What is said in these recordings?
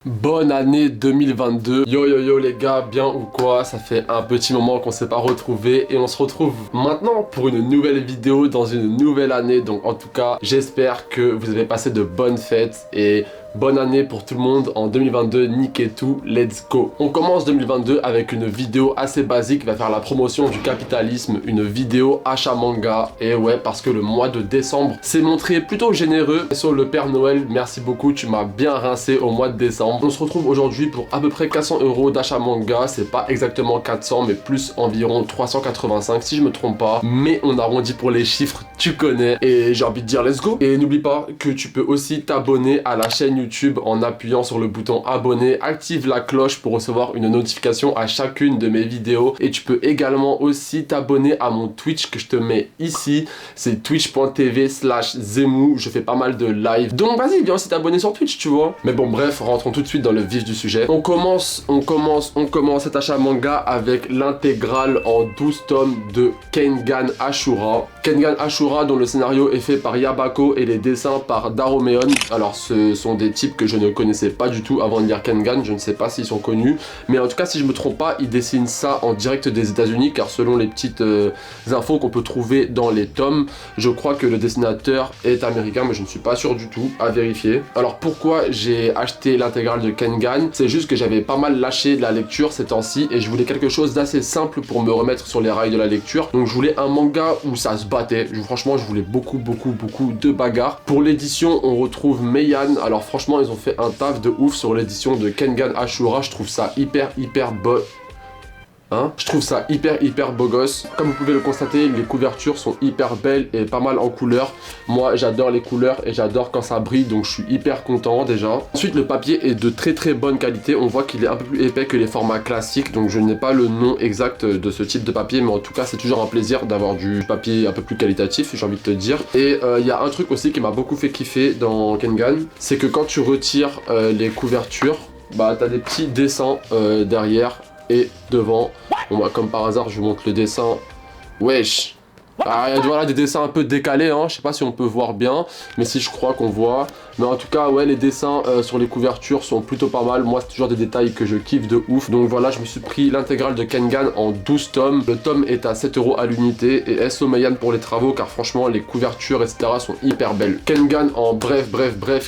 Bonne année 2022. Yo yo yo les gars, bien ou quoi? Ça fait un petit moment qu'on s'est pas retrouvés et on se retrouve maintenant pour une nouvelle vidéo dans une nouvelle année. Donc en tout cas, j'espère que vous avez passé de bonnes fêtes et bonne année pour tout le monde en 2022, niquez tout, let's go. On commence 2022 avec une vidéo assez basique qui va faire la promotion du capitalisme, une vidéo achat manga. Et ouais, parce que le mois de décembre s'est montré plutôt généreux. Sur le Père Noël, merci beaucoup, tu m'as bien rincé au mois de décembre. On se retrouve aujourd'hui pour à peu près 400 € d'achat manga, c'est pas exactement 400 mais plus environ 385 si je me trompe pas. Mais on arrondit pour les chiffres, tu connais. Et j'ai envie de dire let's go. Et n'oublie pas que tu peux aussi t'abonner à la chaîne YouTube en appuyant sur le bouton abonner, active la cloche pour recevoir une notification à chacune de mes vidéos et tu peux également aussi t'abonner à mon Twitch que je te mets ici, c'est twitch.tv/zemou, je fais pas mal de live, donc vas-y viens aussi t'abonner sur Twitch tu vois. Mais bon bref, rentrons tout de suite dans le vif du sujet. On commence cet achat manga avec l'intégrale en 12 tomes de Kengan Ashura. Kengan Ashura dont le scénario est fait par Yabako et les dessins par Daromeon. Alors ce sont des types que je ne connaissais pas du tout avant de lire Kengan, je ne sais pas s'ils sont connus, mais en tout cas si je me trompe pas, ils dessinent ça en direct des États-Unis car selon les petites infos qu'on peut trouver dans les tomes, je crois que le dessinateur est américain mais je ne suis pas sûr du tout, à vérifier. Alors pourquoi j'ai acheté l'intégrale de Kengan? C'est juste que j'avais pas mal lâché de la lecture ces temps-ci et je voulais quelque chose d'assez simple pour me remettre sur les rails de la lecture, donc je voulais un manga où ça se battait. Franchement je voulais beaucoup de bagarres. Pour l'édition on retrouve Meian. Alors franchement ils ont fait un taf de ouf sur l'édition de Kengan Ashura, je trouve ça hyper beau. Je trouve ça hyper beau gosse. Comme vous pouvez le constater, les couvertures sont hyper belles et pas mal en couleurs. Moi j'adore les couleurs et j'adore quand ça brille, donc je suis hyper content déjà. Ensuite le papier est de très bonne qualité, on voit qu'il est un peu plus épais que les formats classiques, donc je n'ai pas le nom exact de ce type de papier, mais en tout cas c'est toujours un plaisir d'avoir du papier un peu plus qualitatif, j'ai envie de te dire. Et il y a un truc aussi qui m'a beaucoup fait kiffer dans Kengan, c'est que quand tu retires les couvertures, bah t'as des petits dessins derrière et devant. Bon bah comme par hasard je vous montre le dessin. Wesh. Ah, voilà des dessins un peu décalés, hein. Je sais pas si on peut voir bien, mais si je crois qu'on voit. Mais en tout cas, ouais, les dessins sur les couvertures sont plutôt pas mal. Moi, c'est toujours des détails que je kiffe de ouf. Donc voilà, je me suis pris l'intégrale de Kengan en 12 tomes. Le tome est à 7 € à l'unité. Et SO Meian pour les travaux, car franchement, les couvertures, etc. sont hyper belles. Kengan en bref,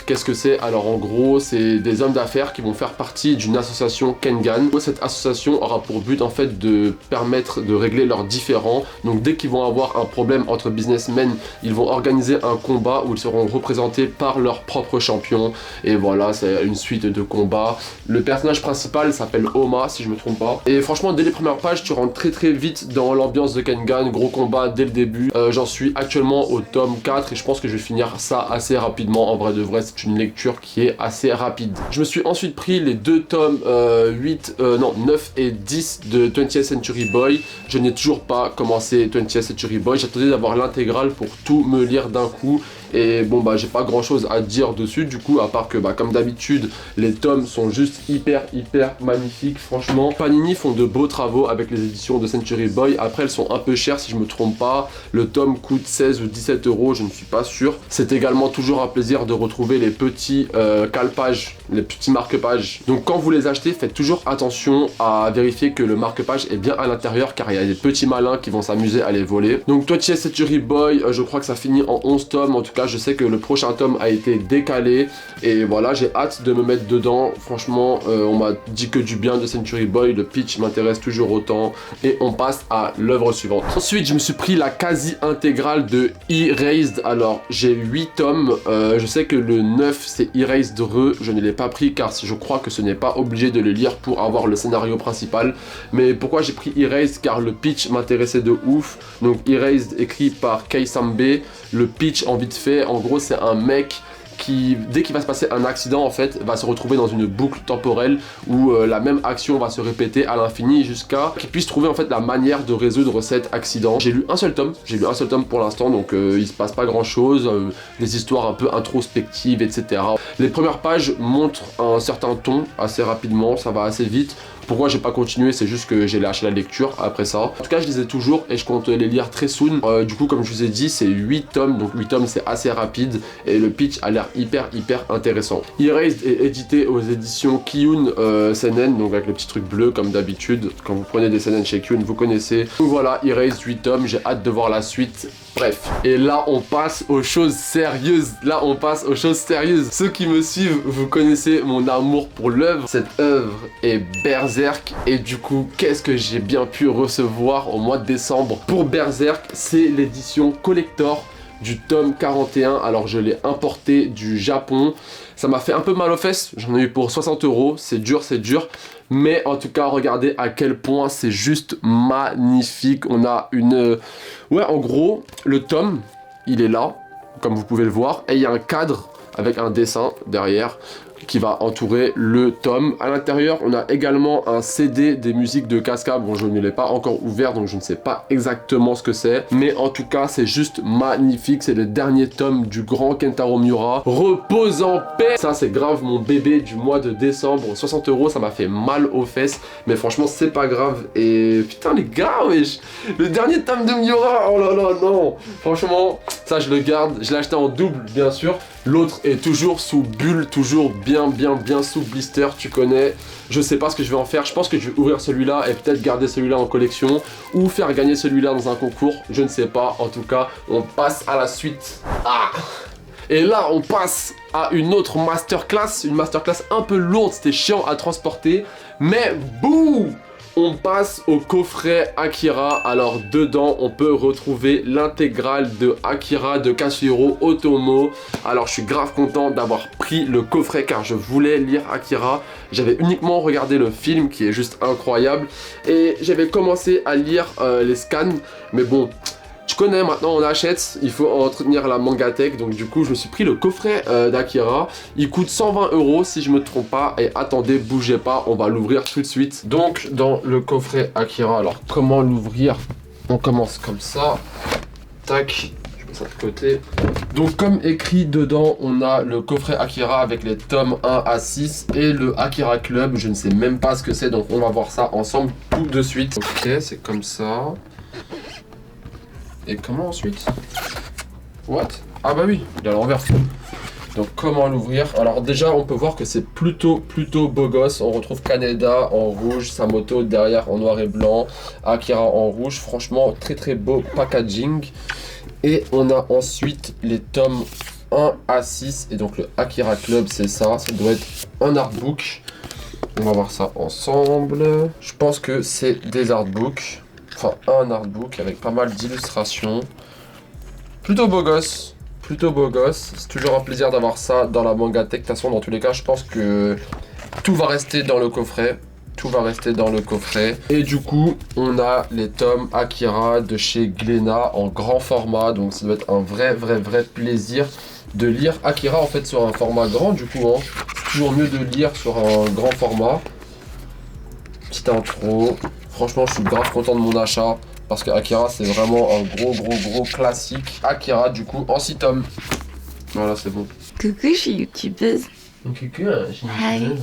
qu'est-ce que c'est? Alors en gros, c'est des hommes d'affaires qui vont faire partie d'une association Kengan. Cette association aura pour but en fait de permettre de régler leurs différends. Donc dès qu'ils vont avoir un problème entre businessmen, ils vont organiser un combat où ils seront représentés par leur propre champion. Et voilà, c'est une suite de combats. Le personnage principal s'appelle Oma, si je me trompe pas. Et franchement, dès les premières pages, tu rentres très vite dans l'ambiance de Kengan. Gros combat dès le début. J'en suis actuellement au tome 4 et je pense que je vais finir ça assez rapidement. En vrai de vrai, c'est une lecture qui est assez rapide. Je me suis ensuite pris les deux tomes 9 et 10 de 20th Century Boy. Je n'ai toujours pas commencé 20th Century Boy. J'attendais d'avoir l'intégrale pour tout me lire d'un coup. Et bon bah j'ai pas grand chose à dire dessus du coup, à part que bah comme d'habitude les tomes sont juste hyper magnifiques. Franchement Panini font de beaux travaux avec les éditions de Century Boy. Après elles sont un peu chères si je me trompe pas, le tome coûte 16 ou 17 €, je ne suis pas sûr. C'est également toujours un plaisir de retrouver les petits calpages, les petits marque-pages. Donc quand vous les achetez, faites toujours attention à vérifier que le marque-page est bien à l'intérieur, car il y a des petits malins qui vont s'amuser à les voler. Donc 20th Century Boy, je crois que ça finit en 11 tomes. En tout cas je sais que le prochain tome a été décalé et voilà, j'ai hâte de me mettre dedans. Franchement on m'a dit que du bien de Century Boy, le pitch m'intéresse toujours autant et on passe à l'œuvre suivante. Ensuite je me suis pris la quasi intégrale de Erased. Alors j'ai 8 tomes, je sais que le 9 c'est Erased Re, je ne l'ai pas pris car je crois que ce n'est pas obligé de le lire pour avoir le scénario principal. Mais pourquoi j'ai pris Erased? Car le pitch m'intéressait de ouf. Donc Erased écrit par Kei Sambe. Le pitch en vite fait, en gros c'est un mec qui, dès qu'il va se passer un accident en fait, va se retrouver dans une boucle temporelle où la même action va se répéter à l'infini jusqu'à qu'il puisse trouver en fait la manière de résoudre cet accident. J'ai lu un seul tome pour l'instant, donc il se passe pas grand chose, des histoires un peu introspectives, etc. Les premières pages montrent un certain ton assez rapidement, ça va assez vite. Pourquoi j'ai pas continué, c'est juste que j'ai lâché la lecture après ça. En tout cas, je lisais toujours et je compte les lire très soon. Du coup, comme je vous ai dit, c'est 8 tomes, donc 8 tomes c'est assez rapide et le pitch a l'air hyper intéressant. Erased est édité aux éditions Kiyun Seinen, donc avec le petit truc bleu comme d'habitude. Quand vous prenez des Seinen chez Kiyun, vous connaissez. Donc voilà, Erased 8 tomes, j'ai hâte de voir la suite. Bref, et là on passe aux choses sérieuses. Là on passe aux choses sérieuses. Ceux qui me suivent, vous connaissez mon amour pour l'œuvre. Cette œuvre est Berserk. Et du coup, qu'est-ce que j'ai bien pu recevoir au mois de décembre pour Berserk? C'est l'édition collector du tome 41. Alors je l'ai importé du Japon. Ça m'a fait un peu mal aux fesses. J'en ai eu pour 60 €. C'est dur, c'est dur. Mais en tout cas, regardez à quel point c'est juste magnifique. On a une... Ouais, en gros, le tome, il est là, comme vous pouvez le voir. Et il y a un cadre avec un dessin derrière qui va entourer le tome. À l'intérieur, on a également un CD des musiques de Casca. Bon, je ne l'ai pas encore ouvert, donc je ne sais pas exactement ce que c'est. Mais en tout cas, c'est juste magnifique. C'est le dernier tome du grand Kentaro Miura. Repose en paix. Ça, c'est grave mon bébé du mois de décembre. 60 €, ça m'a fait mal aux fesses. Mais franchement, c'est pas grave. Et putain, les gars, wesh. Le dernier tome de Miura. Oh là là, non. Franchement, ça, je le garde. Je l'ai acheté en double, bien sûr. L'autre est toujours sous bulle, toujours bien sous blister, tu connais. Je sais pas ce que je vais en faire. Je pense que je vais ouvrir celui-là et peut-être garder celui-là en collection ou faire gagner celui-là dans un concours. Je ne sais pas. En tout cas, on passe à la suite. Ah! Et là, on passe à une autre masterclass. Une masterclass un peu lourde. C'était chiant à transporter. Mais bouh! On passe au coffret Akira. Alors dedans on peut retrouver l'intégrale de Akira de Katsuhiro Otomo. Alors je suis grave content d'avoir pris le coffret car je voulais lire Akira. J'avais uniquement regardé le film qui est juste incroyable. Et j'avais commencé à lire les scans. Mais bon... Tu connais, maintenant on achète, il faut entretenir la mangatech, donc du coup je me suis pris le coffret d'Akira. Il coûte 120 € si je me trompe pas, et attendez, bougez pas, on va l'ouvrir tout de suite. Donc dans le coffret Akira, alors comment l'ouvrir? On commence comme ça, tac, je mets ça de côté. Donc comme écrit dedans, on a le coffret Akira avec les tomes 1 à 6 et le Akira Club, je ne sais même pas ce que c'est, donc on va voir ça ensemble tout de suite. Ok, c'est comme ça. Et comment ensuite? What? Ah bah oui, il est à l'envers. Donc comment l'ouvrir? Alors déjà on peut voir que c'est plutôt beau gosse. On retrouve Kaneda en rouge, sa moto derrière en noir et blanc, Akira en rouge. Franchement très beau packaging. Et on a ensuite les tomes 1 à 6. Et donc le Akira Club c'est ça. Ça doit être un artbook. On va voir ça ensemble. Je pense que c'est des artbooks. Enfin, un artbook avec pas mal d'illustrations. Plutôt beau gosse. C'est toujours un plaisir d'avoir ça dans la mangatech. De toute façon, dans tous les cas, je pense que tout va rester dans le coffret. Et du coup, on a les tomes Akira de chez Glénat en grand format. Donc, ça doit être un vrai plaisir de lire Akira en fait sur un format grand. Du coup, hein. C'est toujours mieux de lire sur un grand format. Petite intro. Franchement, je suis grave content de mon achat parce que Akira, c'est vraiment un gros classique. Akira, du coup, en 6 tomes. Voilà, c'est bon. Coucou, je suis youtubeuse. Coucou, je suis youtubeuse.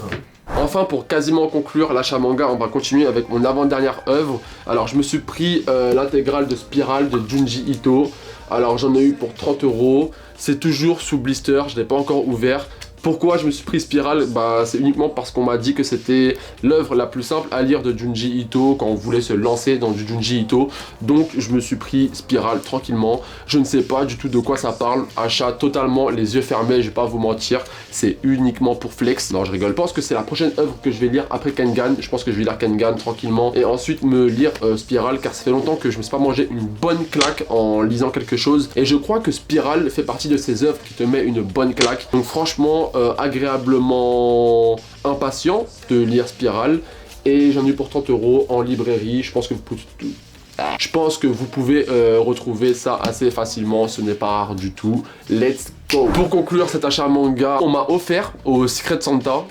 Enfin, pour quasiment conclure l'achat manga, on va continuer avec mon avant-dernière œuvre. Alors, je me suis pris l'intégrale de Spiral de Junji Ito. Alors, j'en ai eu pour 30 €. C'est toujours sous blister, je ne l'ai pas encore ouvert. Pourquoi je me suis pris Spiral? Bah, c'est uniquement parce qu'on m'a dit que c'était l'œuvre la plus simple à lire de Junji Ito quand on voulait se lancer dans du Junji Ito. Donc je me suis pris Spiral tranquillement. Je ne sais pas du tout de quoi ça parle. Achat totalement les yeux fermés, je vais pas vous mentir. C'est uniquement pour flex. Non, je rigole. Je pense que c'est la prochaine œuvre que je vais lire après Kengan. Je pense que je vais lire Kengan tranquillement et ensuite me lire Spiral car ça fait longtemps que je me suis pas mangé une bonne claque en lisant quelque chose. Et je crois que Spiral fait partie de ces œuvres qui te met une bonne claque. Donc franchement, agréablement impatient de lire Spiral et j'en ai eu pour 30 € en librairie. Je pense que vous pouvez retrouver ça assez facilement, ce n'est pas rare du tout. Let's go. Pour conclure cet achat manga, on m'a offert au Secret Santa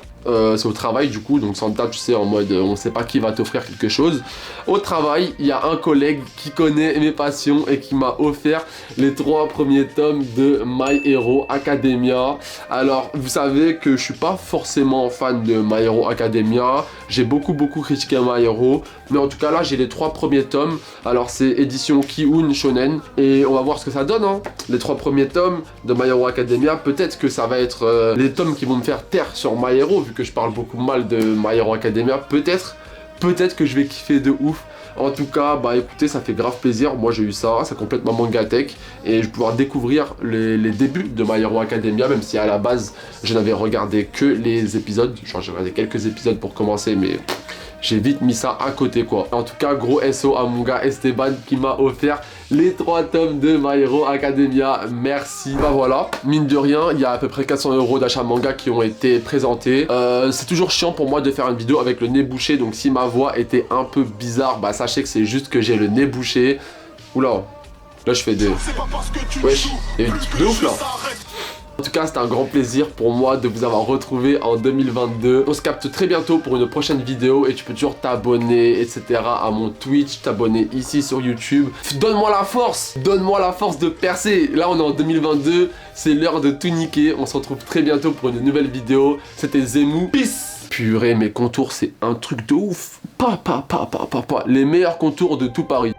c'est au travail du coup, donc Santa, tu sais, en mode on sait pas qui va t'offrir quelque chose. Au travail, il y a un collègue qui connaît mes passions et qui m'a offert les 3 premiers tomes de My Hero Academia. Alors, vous savez que je suis pas forcément fan de My Hero Academia, j'ai beaucoup critiqué My Hero, mais en tout cas là, j'ai les 3 premiers tomes. Alors, c'est édition Ki-un Shonen, et on va voir ce que ça donne, hein. Les 3 premiers tomes de My Hero Academia, peut-être que ça va être les tomes qui vont me faire taire sur My Hero, vu que je parle beaucoup mal de My Hero Academia, peut-être que je vais kiffer de ouf. En tout cas, bah écoutez, ça fait grave plaisir. Moi j'ai eu ça, c'est complètement mangatech, et je vais pouvoir découvrir les débuts de My Hero Academia, même si à la base je n'avais regardé que les épisodes. Genre j'ai regardé quelques épisodes pour commencer, mais j'ai vite mis ça à côté quoi. En tout cas, gros SO à mon gars Esteban qui m'a offert les 3 tomes de My Hero Academia. Merci. Bah voilà, mine de rien, il y a à peu près 400 € d'achat manga qui ont été présentés. C'est toujours chiant pour moi de faire une vidéo avec le nez bouché, donc si ma voix était un peu bizarre, bah sachez que c'est juste que j'ai le nez bouché. Oula, là je fais des... Wesh, il y a des trucs de ouf là. En tout cas, c'était un grand plaisir pour moi de vous avoir retrouvé en 2022. On se capte très bientôt pour une prochaine vidéo et tu peux toujours t'abonner, etc. à mon Twitch, t'abonner ici sur YouTube. Donne-moi la force de percer. Là, on est en 2022, c'est l'heure de tout niquer. On se retrouve très bientôt pour une nouvelle vidéo. C'était Zemou. Peace. Purée, mes contours, c'est un truc de ouf. Les meilleurs contours de tout Paris.